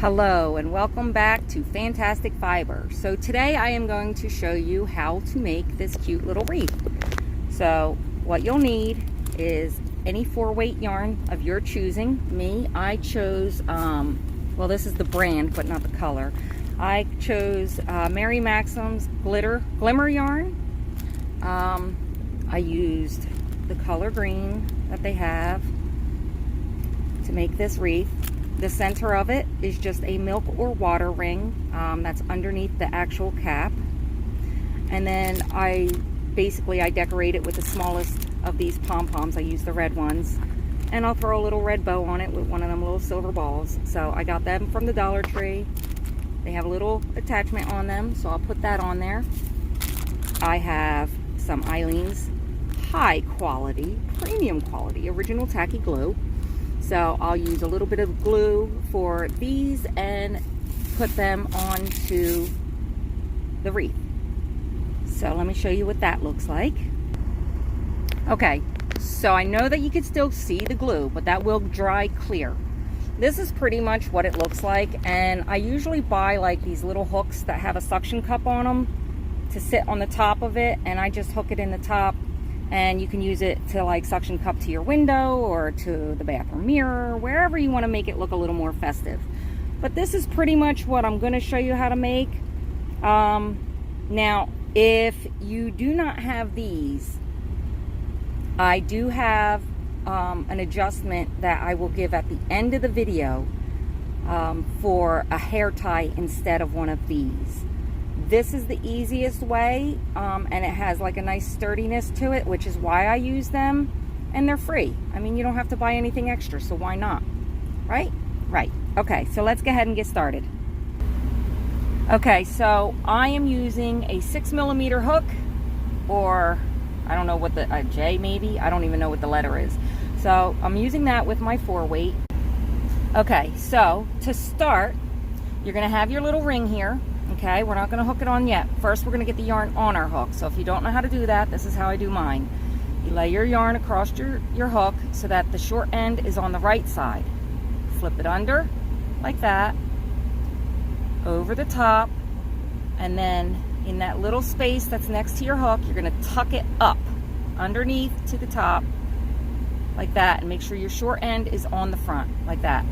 Hello and welcome back to Fantastic Fiber. So today I am going to show you how to make this cute little wreath. So what you'll need is any 4-weight yarn of your choosing. I chose, well, this is the brand but not the color. I chose Mary Maxim's Glimmer yarn. I used the color green that they have to make this wreath. The center of it is just a milk or water ring that's underneath the actual cap. And then I decorate it with the smallest of these pom-poms. I use the red ones. And I'll throw a little red bow on it with one of them little silver balls. So I got them from the Dollar Tree. They have a little attachment on them, so I'll put that on there. I have some Eileen's high quality, premium quality, original tacky glue. So I'll use a little bit of glue for these and put them onto the wreath. So let me show you what that looks like. Okay, so I know that you can still see the glue, but that will dry clear. This is pretty much what it looks like, and I usually buy like these little hooks that have a suction cup on them to sit on the top of it, and I just hook it in the top. And you can use it to like suction cup to your window or to the bathroom mirror, wherever you want to make it look a little more festive. But this is pretty much what I'm going to show you how to make. Now, if you do not have these, I do have an adjustment that I will give at the end of the video for a hair tie instead of one of these. This is the easiest way, and it has like a nice sturdiness to it, which is why I use them, and they're free. I mean, you don't have to buy anything extra, so why not, right? Right. Okay, so let's go ahead and get started. Okay, so I am using a 6mm hook, or I don't know what a J maybe, I don't even know what the letter is. So I'm using that with my 4-weight. Okay, so to start, you're gonna have your little ring here. Okay, we're not going to hook it on yet. First, we're going to get the yarn on our hook. So if you don't know how to do that, this is how I do mine. You lay your yarn across your hook so that the short end is on the right side. Flip it under, like that, over the top, and then in that little space that's next to your hook, you're going to tuck it up underneath to the top, like that, and make sure your short end is on the front, like that.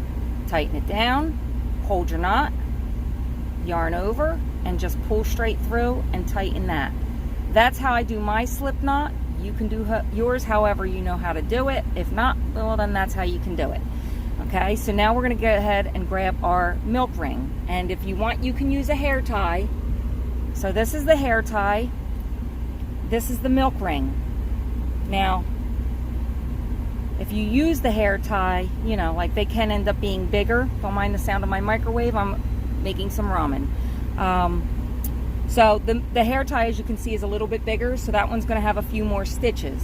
Tighten it down, hold your knot, yarn over, and just pull straight through and tighten that. That's how I do my slip knot. You can do yours however you know how to do it. If not, well, then that's how you can do it. Okay, so now we're going to go ahead and grab our milk ring, and if you want, you can use a hair tie. So this is the hair tie, this is the milk ring. Now if you use the hair tie, you know, like they can end up being bigger. Don't mind the sound of my microwave, I'm making some ramen. So the hair tie, as you can see, is a little bit bigger, so that one's going to have a few more stitches.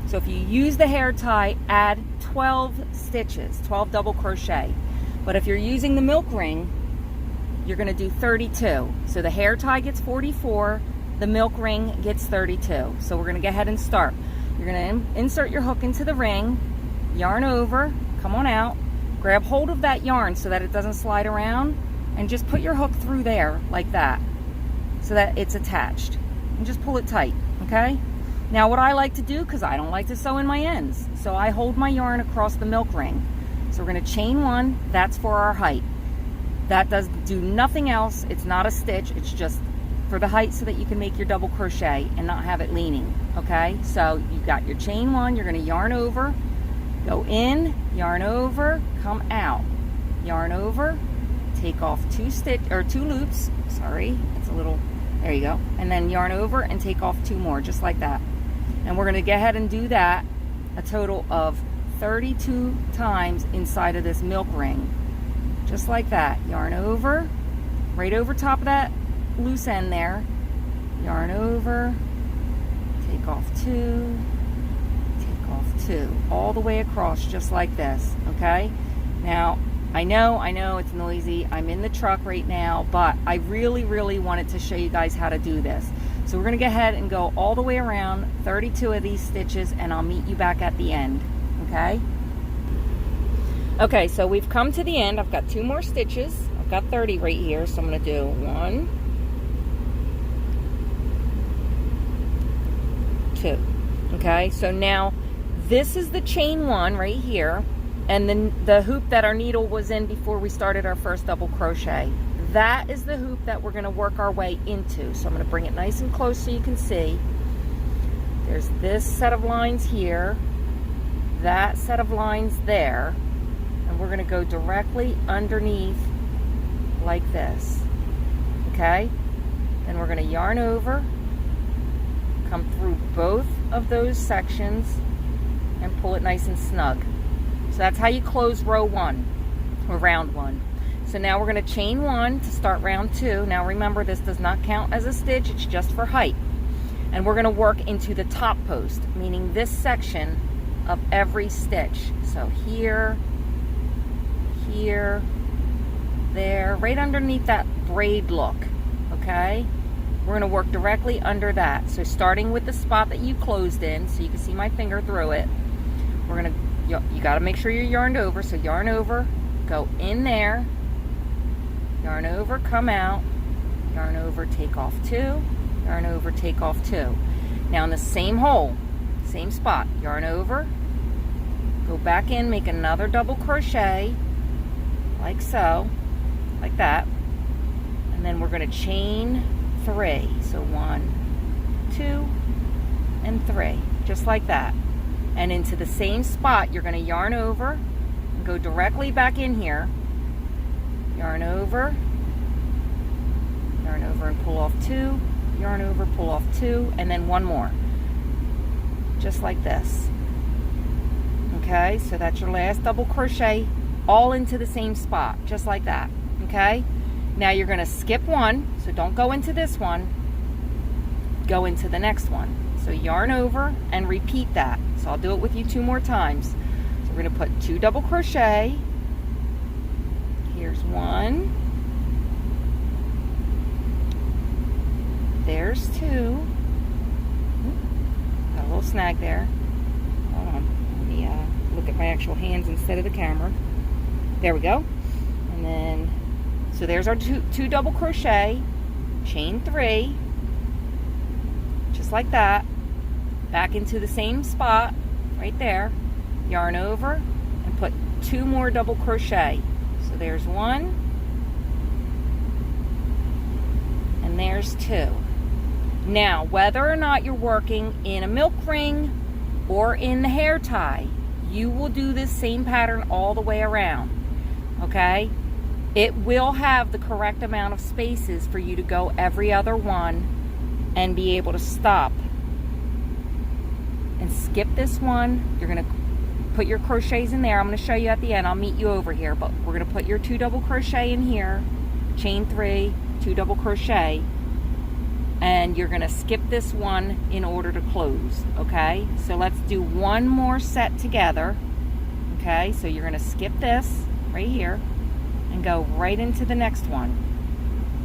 So if you use the hair tie, add 12 stitches, 12 double crochet. But if you're using the milk ring, you're going to do 32. So the hair tie gets 44, the milk ring gets 32. So we're going to go ahead and start. You're going to insert your hook into the ring, yarn over, come on out, grab hold of that yarn so that it doesn't slide around, and just put your hook through there like that so that it's attached, and just pull it tight. Okay, now what I like to do, because I don't like to sew in my ends, so I hold my yarn across the milk ring. So we're going to chain one. That's for our height. That does do nothing else. It's not a stitch, it's just for the height so that you can make your double crochet and not have it leaning. Okay, so you got your chain one, you're going to yarn over, go in, yarn over, come out, yarn over, take off 2 loops, sorry, it's a little, there you go, and then yarn over and take off 2 more, just like that. And we're going to go ahead and do that a total of 32 times inside of this milk ring, just like that. Yarn over, right over top of that loose end there, yarn over, take off 2, take off 2, all the way across, just like this. Okay, now I know it's noisy. I'm in the truck right now, but I really wanted to show you guys how to do this. So we're going to go ahead and go all the way around 32 of these stitches, and I'll meet you back at the end. Okay? Okay, so we've come to the end. I've got 2 more stitches. I've got 30 right here, so I'm going to do 1, 2. Okay, so now this is the chain 1 right here, and then the hoop that our needle was in before we started our first double crochet. That is the hoop that we're going to work our way into. So I'm going to bring it nice and close so you can see. There's this set of lines here, that set of lines there, and we're going to go directly underneath like this. Okay? Then we're going to yarn over, come through both of those sections, and pull it nice and snug. So that's how you close row 1 or round 1. So now we're going to chain 1 to start round 2. Now remember, this does not count as a stitch, it's just for height. And we're going to work into the top post, meaning this section of every stitch. So here, here, there, right underneath that braid look, okay? We're going to work directly under that. So starting with the spot that you closed in, so you can see my finger through it, we're going to, you got to make sure you're yarned over. So yarn over, go in there, yarn over, come out, yarn over, take off 2, yarn over, take off 2. Now in the same hole, same spot, yarn over, go back in, make another double crochet, like so, like that, and then we're going to chain 3. So 1, 2, and 3, just like that. And into the same spot, you're going to yarn over and go directly back in here, yarn over and pull off 2, yarn over, pull off 2, and then 1 more, just like this. Okay, so that's your last double crochet, all into the same spot, just like that. Okay, now you're going to skip 1, so don't go into this one, go into the next one. So yarn over and repeat that. So I'll do it with you 2 more times. So we're going to put 2 double crochet, here's 1, there's 2, got a little snag there, hold on, let me look at my actual hands instead of the camera, there we go, and then, so there's our two double crochet, chain 3, just like that, back into the same spot, right there, yarn over, and put 2 more double crochet, so there's 1, and there's 2. Now, whether or not you're working in a milk ring or in the hair tie, you will do this same pattern all the way around, okay? It will have the correct amount of spaces for you to go every other one and be able to stop and skip this one. You're going to put your crochets in there. I'm going to show you at the end. I'll meet you over here, but we're going to put your 2 double crochet in here, chain 3, 2 double crochet, and you're going to skip this one in order to close. Okay, so let's do 1 more set together. Okay, so you're going to skip this right here and go right into the next one.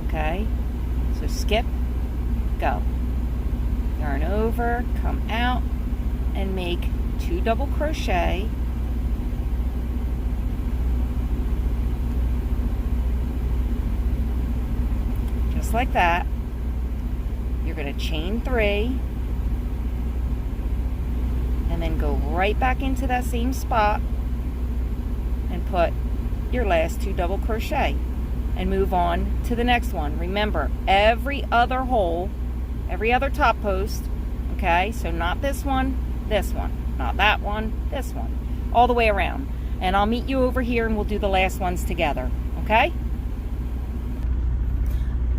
Okay, so skip, go, yarn over, come out, and make 2 double crochet, just like that. You're going to chain 3 and then go right back into that same spot and put your last 2 double crochet and move on to the next one. Remember, every other hole, every other top post, okay, so not this one, not that one, this one, all the way around. And I'll meet you over here and we'll do the last ones together, okay?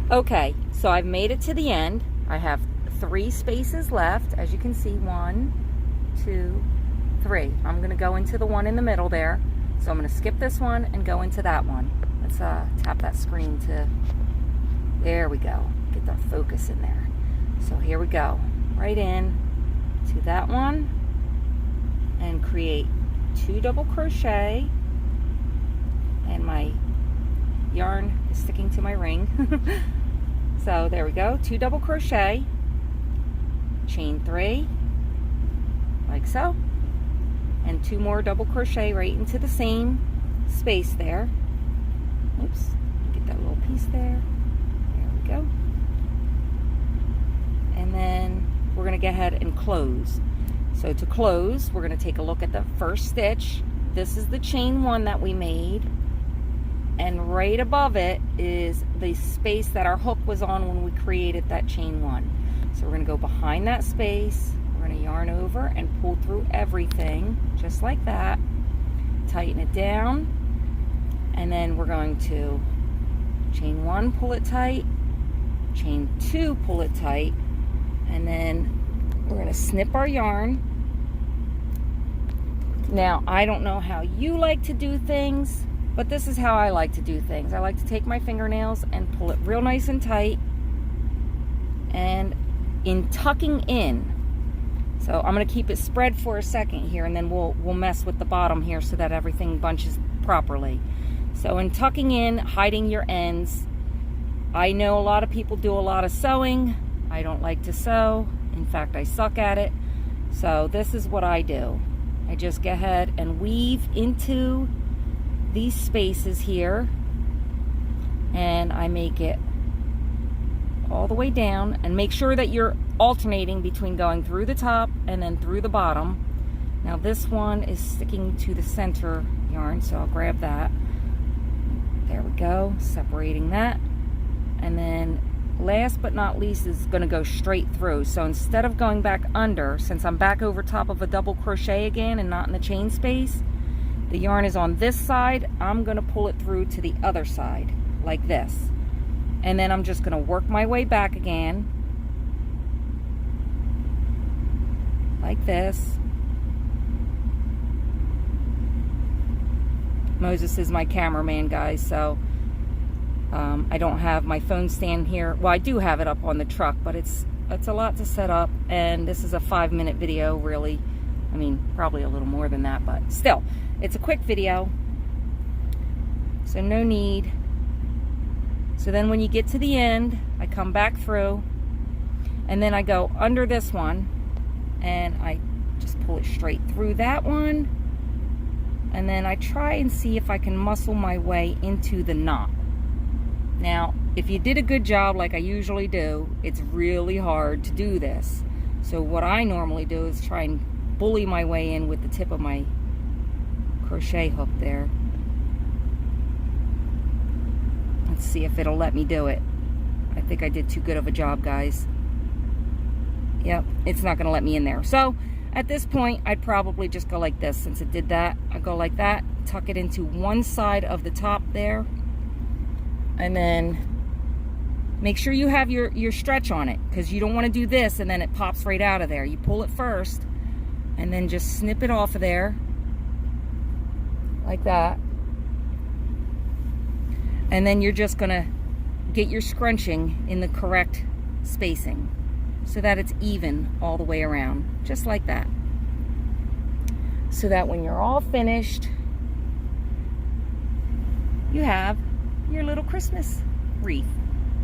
Okay, so I've made it to the end. I have 3 spaces left, as you can see, 1, 2, 3. I'm going to go into the one in the middle there. So I'm going to skip this one and go into that one. Let's tap that screen to, there we go, get the focus in there. So here we go, right in to that one and create 2 double crochet, and my yarn is sticking to my ring. So there we go, 2 double crochet, chain 3, like so, and 2 more double crochet right into the same space there. Oops, get piece there. There we go. And then we're going to go ahead and close. So to close, we're going to take a look at the first stitch. This is the chain 1 that we made. And right above it is the space that our hook was on when we created that chain 1. So we're going to go behind that space. We're going to yarn over and pull through everything, just like that. Tighten it down. And then we're going to chain 1, pull it tight. Chain 2, pull it tight. And then we're going to snip our yarn. Now, I don't know how you like to do things, but this is how I like to do things. I like to take my fingernails and pull it real nice and tight. And in tucking in, so I'm going to keep it spread for a second here, and then we'll mess with the bottom here so that everything bunches properly. So in tucking in, hiding your ends, I know a lot of people do a lot of sewing. I don't like to sew. In fact, I suck at it. So this is what I do. I just go ahead and weave into these spaces here, and I make it all the way down, and make sure that you're alternating between going through the top and then through the bottom. Now this one is sticking to the center yarn, so I'll grab that. There we go, separating that. And then last but not least is going to go straight through. So instead of going back under, since I'm back over top of a double crochet again and not in the chain space, the yarn is on this side, I'm going to pull it through to the other side like this. And then I'm just going to work my way back again like this. Moses is my cameraman, guys, so I don't have my phone stand here. Well, I do have it up on the truck, but it's a lot to set up, and this is a 5-minute video, really. I mean, probably a little more than that, but still, it's a quick video, so no need. So then when you get to the end, I come back through, and then I go under this one, and I just pull it straight through that one, and then I try and see if I can muscle my way into the knot. Now, if you did a good job like I usually do, it's really hard to do this. So what I normally do is try and bully my way in with the tip of my crochet hook there. Let's see if it'll let me do it. I think I did too good of a job, guys. Yep, it's not going to let me in there. So at this point, I'd probably just go like this. Since it did that, I go like that, tuck it into one side of the top there, and then make sure you have your stretch on it, because you don't want to do this and then it pops right out of there. You pull it first and then just snip it off of there like that, and then you're just gonna get your scrunching in the correct spacing so that it's even all the way around, just like that, so that when you're all finished, you have your little Christmas wreath.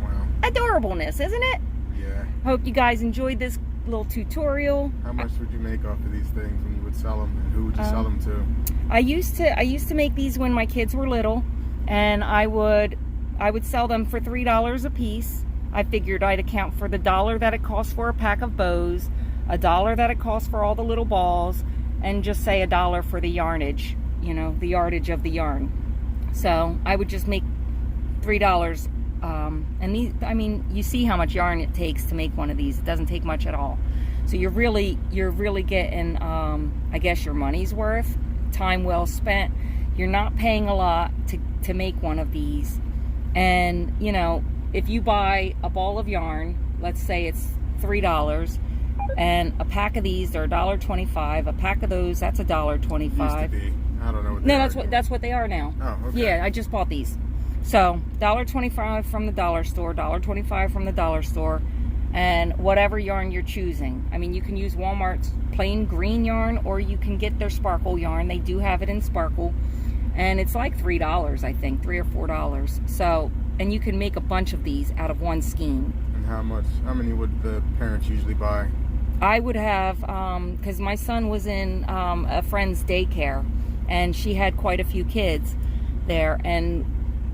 Wow. Adorableness, isn't it? Yeah. Hope you guys enjoyed this little tutorial. How much would you make off of these things when you would sell them, and who would you sell them to? I used to make these when my kids were little, and I would sell them for $3 a piece. I figured I'd account for the $1 that it costs for a pack of bows, $1 that it costs for all the little balls, and just say $1 for the yarnage, you know, the yardage of the yarn. So I would just make $3. And these, I mean, you see how much yarn it takes to make one of these. It doesn't take much at all. So you're really getting, I guess, your money's worth, time well spent. You're not paying a lot to make one of these. And, you know, if you buy a ball of yarn, let's say it's $3, and a pack of these are $1.25. A pack of those, that's $1.25. Used to be. I don't know what they No, are. that's what they are now. Oh, okay. Yeah, I just bought these. So $1.25 from the dollar store, $1.25 from the dollar store, and whatever yarn you're choosing. I mean, you can use Walmart's plain green yarn, or you can get their sparkle yarn. They do have it in sparkle, and it's like $3, I think, $3 or $4. So, and you can make a bunch of these out of one skein. And how many would the parents usually buy? I would have, because my son was in a friend's daycare, and she had quite a few kids there, and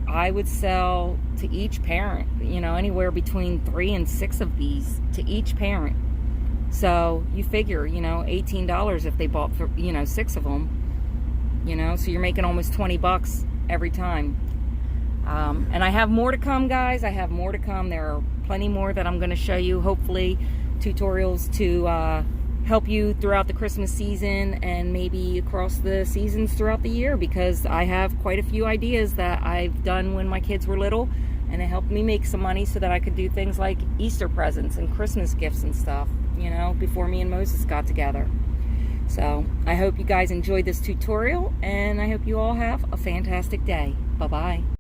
I would sell to each parent, you know, anywhere between 3 and 6 of these to each parent. So you figure, you know, $18 if they bought, for, you know, 6 of them, you know, so you're making almost 20 bucks every time. And I have more to come, guys. I have more to come. There are plenty more that I'm going to show you, hopefully tutorials to help you throughout the Christmas season and maybe across the seasons throughout the year, because I have quite a few ideas that I've done when my kids were little, and it helped me make some money so that I could do things like Easter presents and Christmas gifts and stuff, you know, before me and Moses got together. So I hope you guys enjoyed this tutorial, and I hope you all have a fantastic day. Bye-bye.